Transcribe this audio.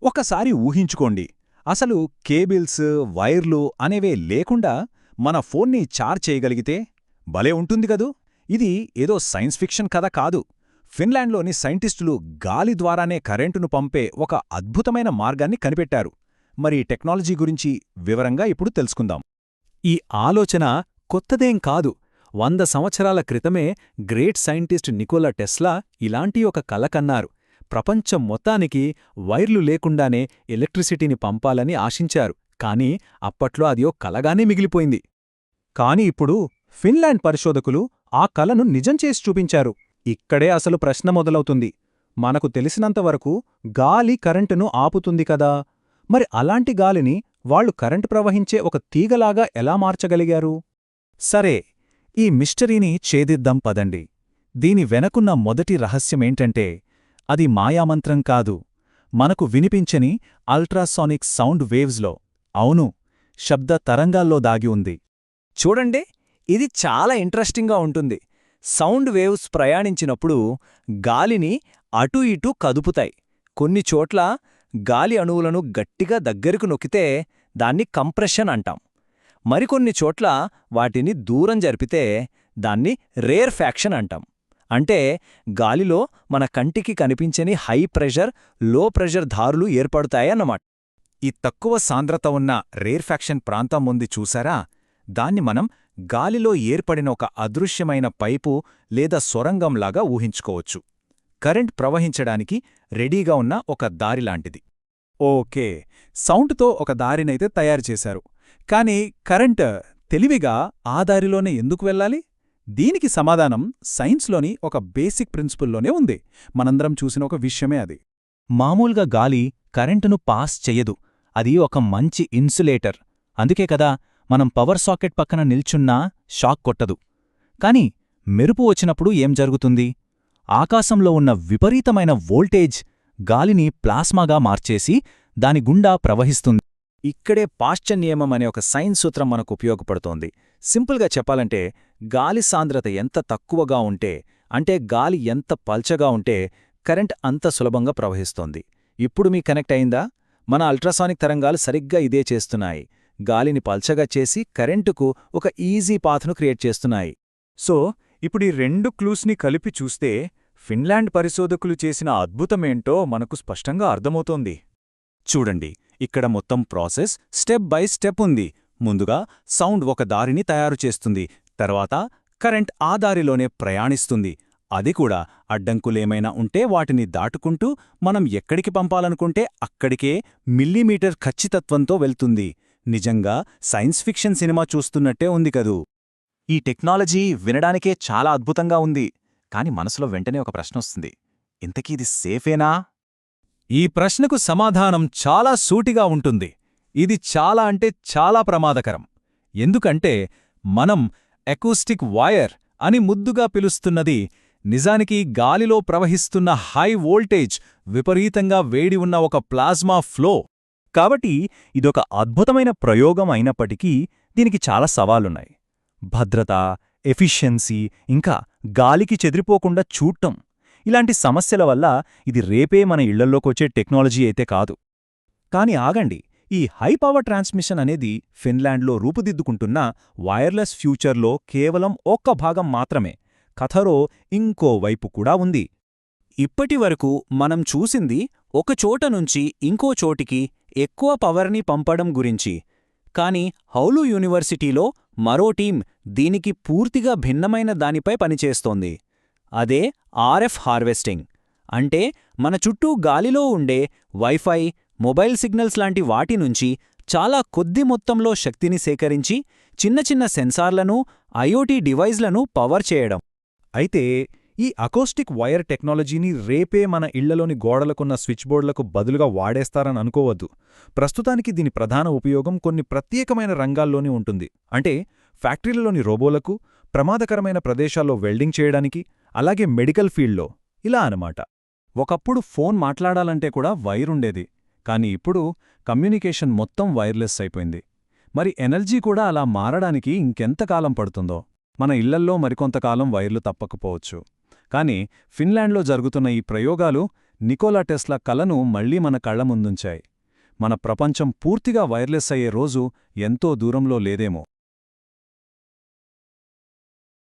ఒకసారి ఊహించుకోండి, అసలు కేబుల్స్, వైర్లు అనేవే లేకుండా మన ఫోన్ని ఛార్జ్ చేయగలిగితే భలే ఉంటుంది గదూ. ఇది ఏదో సైన్స్ ఫిక్షన్ కథ కాదు. ఫిన్లాండ్లోని సైంటిస్టులు గాలి ద్వారానే కరెంటును పంపే ఒక అద్భుతమైన మార్గాన్ని కనిపెట్టారు. మరి టెక్నాలజీ గురించి వివరంగా ఇప్పుడు తెలుసుకుందాం. ఈ ఆలోచన కొత్తదేం కాదు. 100 సంవత్సరాల క్రితమే గ్రేట్ సైంటిస్ట్ నికోలా టెస్లా ఇలాంటి ఒక కల కన్నారు. ప్రపంచం మొత్తానికి వైర్లు లేకుండానే ఎలక్ట్రిసిటీని పంపాలని ఆశించారు. కానీ అప్పట్లో అది ఓ కలగానే మిగిలిపోయింది. కాని ఇప్పుడు ఫిన్లాండ్ పరిశోధకులు ఆ కలను నిజం చేసి చూపించారు. ఇక్కడే అసలు ప్రశ్న మొదలవుతుంది. మనకు తెలిసినంతవరకు గాలి కరెంటును ఆపుతుంది కదా, మరి అలాంటి గాలిని వాళ్లు కరెంటు ప్రవహించే ఒక తీగలాగా ఎలా మార్చగలిగారు? సరే, ఈ మిస్టరీని ఛేదిద్దాం పదండి. దీని వెనకున్న మొదటి రహస్యమేంటంటే, అది మాయామంత్రం కాదు, మనకు వినిపించని అల్ట్రాసానిక్ సౌండ్ వేవ్స్లో, అవును, శబ్ద తరంగాల్లో దాగి ఉంది. చూడండి, ఇది చాలా ఇంట్రెస్టింగ్గా ఉంటుంది. సౌండ్ వేవ్స్ ప్రయాణించినప్పుడు గాలిని అటూ ఇటూ కదుపుతాయి. కొన్ని చోట్ల గాలి అణువులను గట్టిగా దగ్గరకు నొక్కితే దాన్ని కంప్రెషన్ అంటాం. మరికొన్ని చోట్ల వాటిని దూరం జరిపితే దాన్ని రేర్ఫ్యాక్షన్ అంటాం. అంటే గాలిలో మన కంటికి కనిపించని హై ప్రెషర్, లో ప్రెషర్ ధారులు ఏర్పడతాయన్నమాట. ఈ తక్కువ సాంద్రత ఉన్న రేర్ఫ్యాక్షన్ ప్రాంతం ఉంది చూసారా, దాన్ని మనం గాలిలో ఏర్పడిన ఒక అదృశ్యమైన పైపు లేదా సొరంగంలాగా ఊహించుకోవచ్చు. కరెంట్ ప్రవహించడానికి రెడీగా ఉన్న ఒక దారిలాంటిది. ఓకే, సౌండ్తో ఒక దారినైతే తయారుచేశారు. కాని కరెంట్ తెలివిగా ఆ దారిలోనే ఎందుకు వెళ్ళాలి? దీనికి సమాధానం సైన్స్లోని ఒక బేసిక్ ప్రిన్సిపుల్లోనే ఉంది. మనందరం చూసిన ఒక విషయమే అది. మామూలుగా గాలి కరెంటును పాస్ చెయ్యదు. అది ఒక మంచి ఇన్సులేటర్. అందుకే కదా మనం పవర్ సాకెట్ పక్కన నిల్చున్నా షాక్ కొట్టదు. కాని మెరుపు వచ్చినప్పుడు ఏం జరుగుతుంది? ఆకాశంలో ఉన్న విపరీతమైన వోల్టేజ్ గాలిని ప్లాస్మాగా మార్చేసి దాని గుండా ప్రవహిస్తుంది. ఇక్కడే పాశ్చర్ నియమం అనే ఒక సైన్స్ సూత్రం మనకు ఉపయోగపడుతోంది. సింపుల్గా చెప్పాలంటే, గాలి సాంద్రత ఎంత తక్కువగా ఉంటే, అంటే గాలి ఎంత పల్చగా ఉంటే కరెంట్ అంత సులభంగా ప్రవహిస్తోంది. ఇప్పుడు మీ కనెక్ట్ అయిందా? మన అల్ట్రాసానిక్ తరంగాలు సరిగ్గా ఇదే చేస్తున్నాయి. గాలిని పల్చగా చేసి కరెంటుకు ఒక ఈజీ పాత్ను క్రియేట్ చేస్తున్నాయి. సో ఇప్పుడు ఈ రెండు క్లూస్ని కలిపి చూస్తే ఫిన్లాండ్ పరిశోధకులు చేసిన అద్భుతమేంటో మనకు స్పష్టంగా అర్థమవుతోంది. చూడండి, ఇక్కడ మొత్తం ప్రాసెస్ స్టెప్ బై స్టెప్ ఉంది. ముందుగా సౌండ్ ఒక దారిని తయారుచేస్తుంది, తర్వాత కరెంట్ ఆ దారిలోనే ప్రయాణిస్తుంది. అది కూడా అడ్డంకులేమైనా ఉంటే వాటిని దాటుకుంటూ మనం ఎక్కడికి పంపాలనుకుంటే అక్కడికే మిల్లీమీటర్ ఖచ్చితత్వంతో వెళ్తుంది. నిజంగా సైన్స్ ఫిక్షన్ సినిమా చూస్తున్నట్టే ఉంది కదూ. ఈ టెక్నాలజీ వినడానికే చాలా అద్భుతంగా ఉంది. కాని మనసులో వెంటనే ఒక ప్రశ్నొస్తుంది, ఇంతకీ ఇది సేఫేనా? ఈ ప్రశ్నకు సమాధానం చాలా సూటిగా ఉంటుంది. ఇది చాలా అంటే చాలా ప్రమాదకరం. ఎందుకంటే మనం అకూస్టిక్ వైర్ అని ముద్దుగా పిలుస్తున్నది నిజానికి గాలిలో ప్రవహిస్తున్న హై వోల్టేజ్, విపరీతంగా వేడి ఉన్న ఒక ప్లాజ్మా ఫ్లో. కాబట్టి ఇదొక అద్భుతమైన ప్రయోగం అయినప్పటికీ దీనికి చాలా సవాలున్నాయి. భద్రత, ఎఫిషియన్సీ, ఇంకా గాలికి చెదిరిపోకుండా చూడటం, ఇలాంటి సమస్యల వల్ల ఇది రేపే మన ఇళ్లల్లోకొచ్చే టెక్నాలజీ అయితే కాదు. కాని ఆగండి, ఈ హై పవర్ ట్రాన్స్మిషన్ అనేది ఫిన్లాండ్లో రూపుదిద్దుకుంటున్న వైర్లెస్ ఫ్యూచర్లో కేవలం ఒక్క భాగం మాత్రమే. కథలో ఇంకో వైపు కూడా ఉంది. ఇప్పటివరకు మనం చూసింది ఒకచోట నుంచి ఇంకో చోటికి ఎక్కువ పవర్ని పంపడం గురించి. కాని హౌలు యూనివర్సిటీలో మరో టీం దీనికి పూర్తిగా భిన్నమైన దానిపై పనిచేస్తోంది. అదే ఆర్ఎఫ్ హార్వెస్టింగ్. అంటే మన చుట్టూ గాలిలో ఉండే వైఫై, మొబైల్ సిగ్నల్స్ లాంటి వాటి నుంచి చాలా కొద్ది మొత్తంలో శక్తిని సేకరించి చిన్న చిన్న సెన్సార్లను, ఐఓటీ డివైజ్లను పవర్ చేయడం. అయితే ఈ అకోస్టిక్ వైర్ టెక్నాలజీని రేపే మన ఇళ్లలోని గోడలకున్న స్విచ్ బోర్డులకు బదులుగా వాడేస్తారని అనుకోవద్దు. ప్రస్తుతానికి దీని ప్రధాన ఉపయోగం కొన్ని ప్రత్యేకమైన రంగాల్లోనే ఉంటుంది. అంటే ఫ్యాక్టరీలలోని రోబోలకు, ప్రమాదకరమైన ప్రదేశాల్లో వెల్డింగ్ చేయడానికి, అలాగే మెడికల్ ఫీల్డ్లో, ఇలా అనమాట. ఒకప్పుడు ఫోన్ మాట్లాడాలంటే కూడా వైరుండేది. కాని ఇప్పుడు కమ్యూనికేషన్ మొత్తం వైర్లెస్ అయిపోయింది. మరి ఎనర్జీ కూడా అలా మారడానికి ఇంకెంతకాలం పడుతుందో. మన ఇళ్లల్లో మరికొంతకాలం వైర్లు తప్పకపోవచ్చు. కాని ఫిన్లాండ్లో జరుగుతున్న ఈ ప్రయోగాలు నికోలా టెస్లా కలను మళ్లీ మన కళ్ల ముందుంచాయి. మన ప్రపంచం పూర్తిగా వైర్లెస్ అయ్యే రోజు ఎంతో దూరంలో లేదేమో.